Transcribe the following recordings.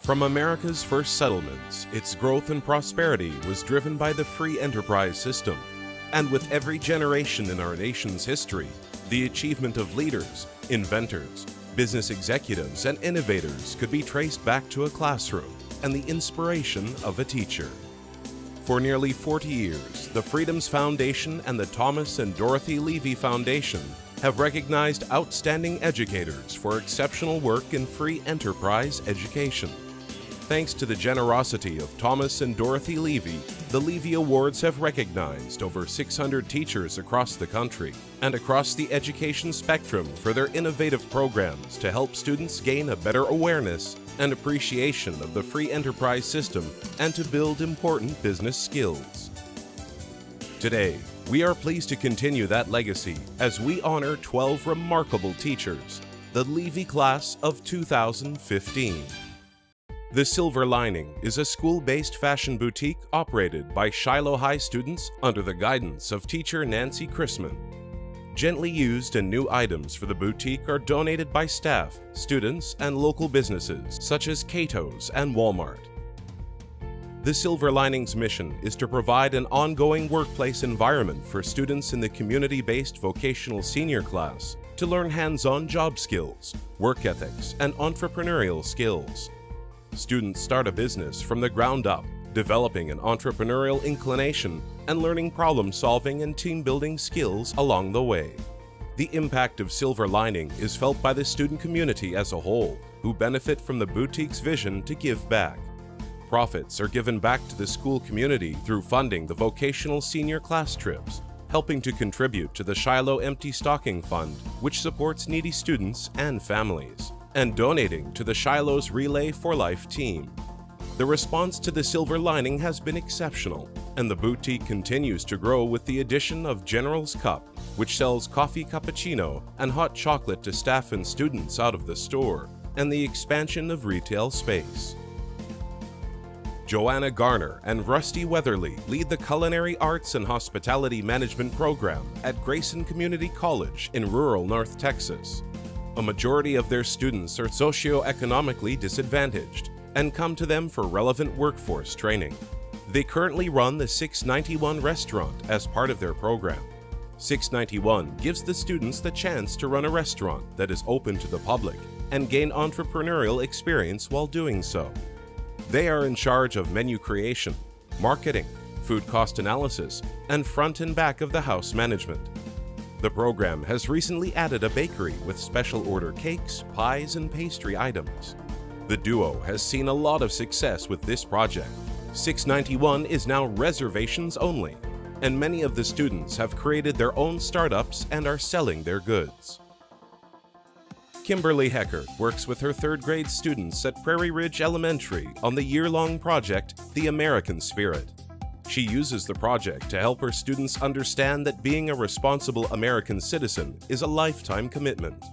From America's first settlements, its growth and prosperity was driven by the free enterprise system. And with every generation in our nation's history, the achievement of leaders, inventors, business executives, and innovators could be traced back to a classroom and the inspiration of a teacher. For nearly 40 years, the Freedoms Foundation and the Thomas and Dorothy Leavey Foundation have recognized outstanding educators for exceptional work in free enterprise education. Thanks to the generosity of Thomas and Dorothy Leavey, the Leavey Awards have recognized over 600 teachers across the country and across the education spectrum for their innovative programs to help students gain a better awareness and appreciation of the free enterprise system and to build important business skills. Today, we are pleased to continue that legacy as we honor 12 remarkable teachers, the Leavey Class of 2015. The Silver Lining is a school-based fashion boutique operated by Shiloh High students under the guidance of teacher Nancy CHRISMAN. Gently used and new items for the boutique are donated by staff, students, and local businesses such as Cato's and Walmart. The Silver Lining's mission is to provide an ongoing workplace environment for students in the community-based vocational senior class to learn hands-on job skills, work ethics, and entrepreneurial skills. Students start a business from the ground up, developing an entrepreneurial inclination and learning problem-solving and team-building skills along the way. The impact of Silver Lining is felt by the student community as a whole, who benefit from the boutique's vision to give back. Profits are given back to the school community through funding the vocational senior class trips, helping to contribute to the Shiloh Empty Stocking Fund, which supports needy students and families, and donating to the Shiloh's Relay for Life team. The response to the Silver Lining has been exceptional, and the boutique continues to grow with the addition of General's Cup, which sells coffee cappuccino and hot chocolate to staff and students out of the store, and the expansion of retail space. JOANNA Garner and Rusty Weatherly lead the Culinary Arts and Hospitality Management program at Grayson Community College in rural North Texas. A majority of their students are socioeconomically disadvantaged and come to them for relevant workforce training. They currently run the 691 restaurant as part of their program. 691 gives the students the chance to run a restaurant that is open to the public and gain entrepreneurial experience while doing so. They are in charge of menu creation, marketing, food cost analysis, and front and back of the house management. The program has recently added a bakery with special order cakes, pies, and pastry items. The duo has seen a lot of success with this project. 691 is now reservations only, and many of the students have created their own startups and are selling their goods. Kimberly HECKART works with her third grade students at Prairie Ridge Elementary on the year-long project, The American Spirit. She uses the project to help her students understand that being a responsible American citizen is a lifetime commitment.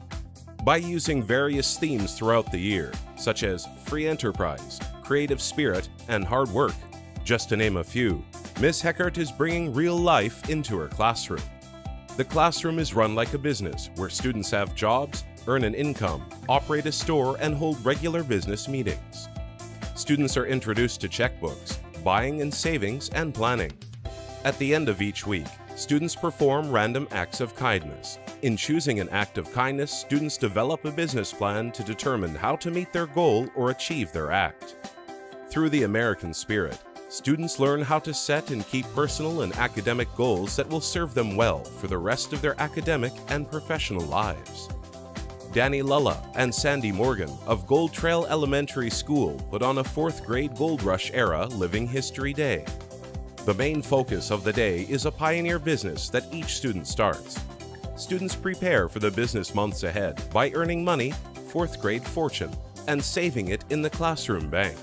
By using various themes throughout the year, such as free enterprise, creative spirit, and hard work, just to name a few, Ms. HECKART is bringing real life into her classroom. The classroom is run like a business where students have jobs, earn an income, operate a store, and hold regular business meetings. Students are introduced to checkbooks, buying and savings, and planning. At the end of each week, students perform random acts of kindness. In choosing an act of kindness, students develop a business plan to determine how to meet their goal or achieve their act. Through the American Spirit, students learn how to set and keep personal and academic goals that will serve them well for the rest of their academic and professional lives. Danny LULLA and Sandy Morgan of Gold Trail Elementary School put on a 4th grade Gold Rush era Living History Day. The main focus of the day is a pioneer business that each student starts. Students prepare for the business months ahead by earning money, 4th grade fortune, and saving it in the classroom bank.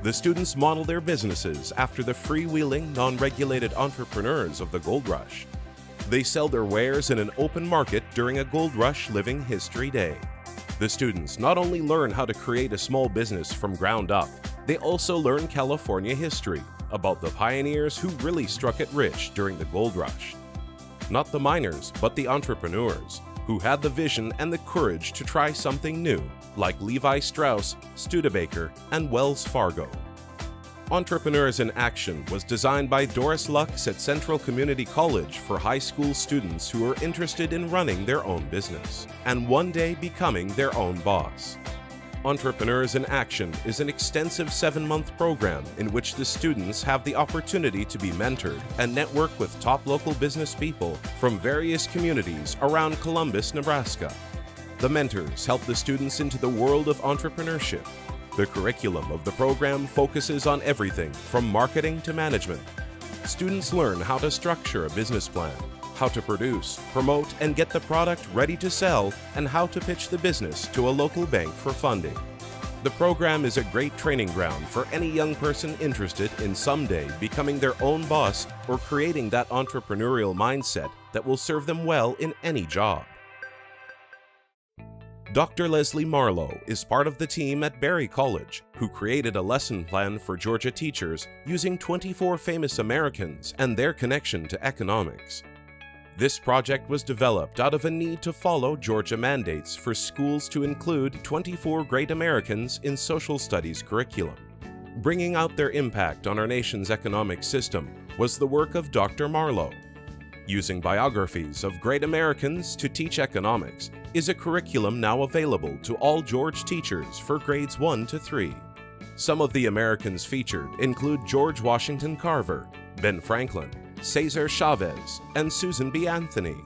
The students model their businesses after the freewheeling, non-regulated entrepreneurs of the Gold Rush. They sell their wares in an open market during a Gold Rush Living History Day. The students not only learn how to create a small business from ground up, they also learn California history about the pioneers who really struck it rich during the Gold Rush. Not the miners, but the entrepreneurs, who had the vision and the courage to try something new, like Levi Strauss, Studebaker, and Wells Fargo. Entrepreneurs in Action was designed by DORIS LUX at Central Community College for high school students who are interested in running their own business and one day becoming their own boss. Entrepreneurs in Action is an extensive 7-month program in which the students have the opportunity to be mentored and network with top local business people from various communities around Columbus, Nebraska. The mentors help the students into the world of entrepreneurship. The curriculum of the program focuses on everything from marketing to management. Students learn how to structure a business plan, how to produce, promote, and get the product ready to sell, and how to pitch the business to a local bank for funding. The program is a great training ground for any young person interested in someday becoming their own boss or creating that entrepreneurial mindset that will serve them well in any job. Dr. Leslie Marlow is part of the team at Berry College, who created a lesson plan for Georgia teachers using 24 famous Americans and their connection to economics. This project was developed out of a need to follow Georgia mandates for schools to include 24 great Americans in social studies curriculum. Bringing out their impact on our nation's economic system was the work of Dr. Marlow. Using biographies of great Americans to teach economics is a curriculum now available to all George teachers for grades 1 to 3. Some of the Americans featured include George Washington Carver, Ben Franklin, Cesar Chavez, and Susan B. Anthony.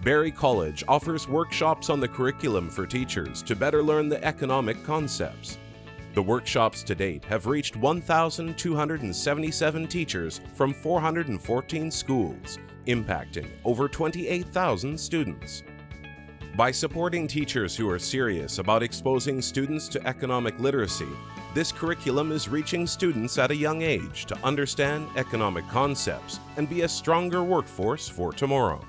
Berry College offers workshops on the curriculum for teachers to better learn the economic concepts. The workshops to date have reached 1,277 teachers from 414 schools, impacting over 28,000 students. By supporting teachers who are serious about exposing students to economic literacy, this curriculum is reaching students at a young age to understand economic concepts and be a stronger workforce for tomorrow.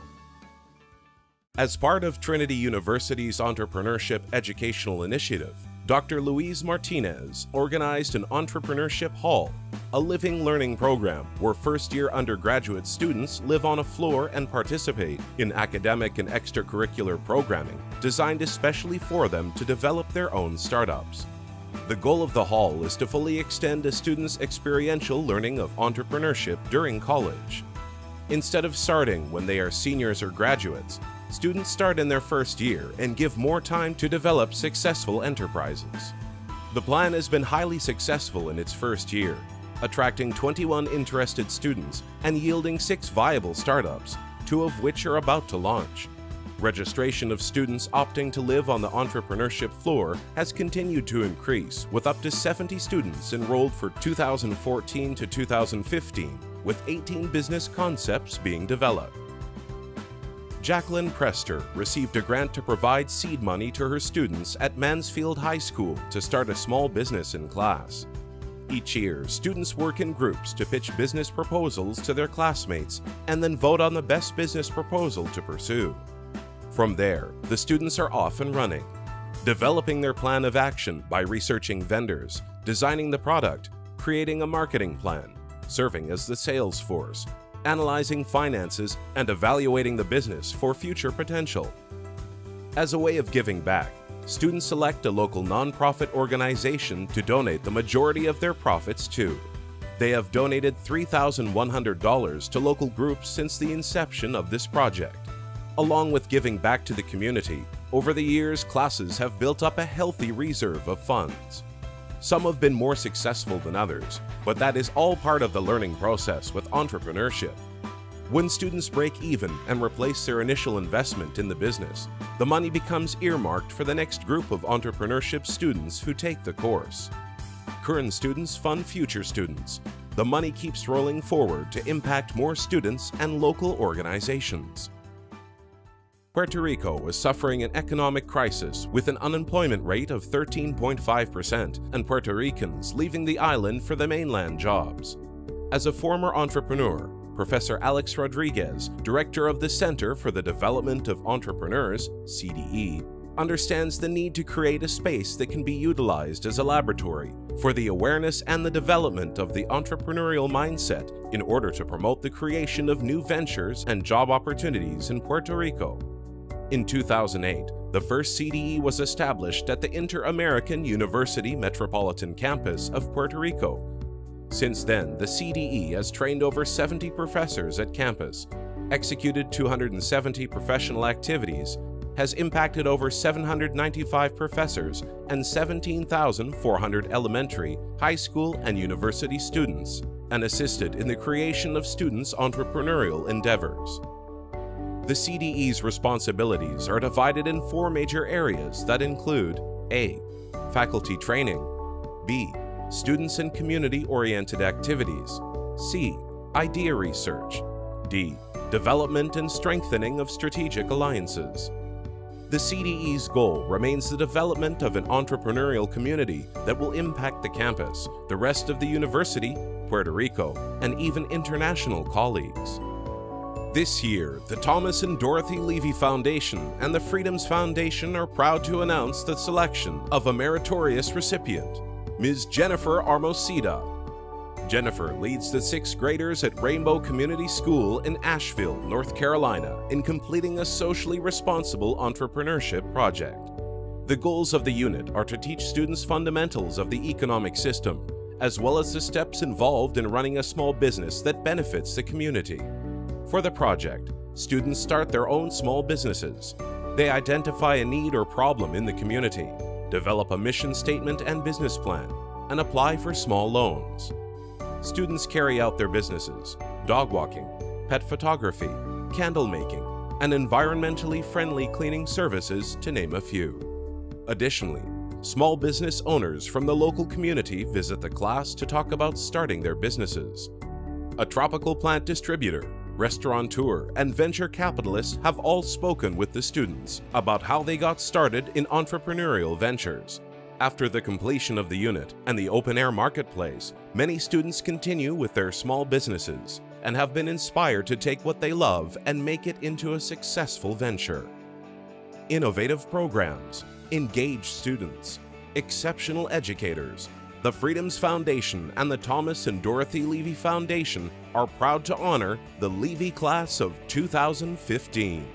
As part of Trinity University's Entrepreneurship Educational Initiative, Dr. Louise Martinez organized an Entrepreneurship Hall, a living learning program where first-year undergraduate students live on a floor and participate in academic and extracurricular programming designed especially for them to develop their own startups. The goal of the hall is to fully extend a student's experiential learning of entrepreneurship during college. Instead of starting when they are seniors or graduates, students start in their first year and give more time to develop successful enterprises. The plan has been highly successful in its first year, attracting 21 interested students and yielding 6 viable startups, 2 of which are about to launch. Registration of students opting to live on the entrepreneurship floor has continued to increase, with up to 70 students enrolled for 2014 to 2015, with 18 business concepts being developed. Jacqueline Prester received a grant to provide seed money to her students at Mansfield High School to start a small business in class. Each year, students work in groups to pitch business proposals to their classmates and then vote on the best business proposal to pursue. From there, the students are off and running, developing their plan of action by researching vendors, designing the product, creating a marketing plan, serving as the sales force, analyzing finances, and evaluating the business for future potential. As a way of giving back, students select a local nonprofit organization to donate the majority of their profits to. They have donated $3,100 to local groups since the inception of this project. Along with giving back to the community, over the years, classes have built up a healthy reserve of funds. Some have been more successful than others, but that is all part of the learning process with entrepreneurship. When students break even and replace their initial investment in the business, the money becomes earmarked for the next group of entrepreneurship students who take the course. Current students fund future students. The money keeps rolling forward to impact more students and local organizations. Puerto Rico is suffering an economic crisis with an unemployment rate of 13.5% and Puerto Ricans leaving the island for the mainland jobs. As a former entrepreneur, Professor Alex Rodriguez, director of the Center for the Development of Entrepreneurs, CDE, understands the need to create a space that can be utilized as a laboratory for the awareness and the development of the entrepreneurial mindset in order to promote the creation of new ventures and job opportunities in Puerto Rico. In 2008, the first CDE was established at the Inter-American University Metropolitan Campus of Puerto Rico. Since then, the CDE has trained over 70 professors at campus, executed 270 professional activities, has impacted over 795 professors and 17,400 elementary, high school, and university students, and assisted in the creation of students' entrepreneurial endeavors. The CDE's responsibilities are divided in 4 major areas that include A. Faculty training, B. Students and community-oriented activities, C. Idea research, D. Development and strengthening of strategic alliances. The CDE's goal remains the development of an entrepreneurial community that will impact the campus, the rest of the university, Puerto Rico, and even international colleagues. This year, the Thomas and Dorothy Leavey Foundation and the Freedoms Foundation are proud to announce the selection of a meritorious recipient, Ms. Jennifer ARMOCIDA. Jennifer leads the 6th graders at Rainbow Community School in Asheville, North Carolina, in completing a socially responsible entrepreneurship project. The goals of the unit are to teach students fundamentals of the economic system, as well as the steps involved in running a small business that benefits the community. For the project, students start their own small businesses. They identify a need or problem in the community, develop a mission statement and business plan, and apply for small loans. Students carry out their businesses, dog walking, pet photography, candle making, and environmentally friendly cleaning services, to name a few. Additionally, small business owners from the local community visit the class to talk about starting their businesses. A tropical plant distributor, restaurateur, and venture capitalists have all spoken with the students about how they got started in entrepreneurial ventures. After the completion of the unit and the open-air marketplace, many students continue with their small businesses and have been inspired to take what they love and make it into a successful venture. Innovative programs, engaged students, exceptional educators, the Freedoms Foundation and the Thomas and Dorothy Leavey Foundation are proud to honor the Leavey Class of 2015.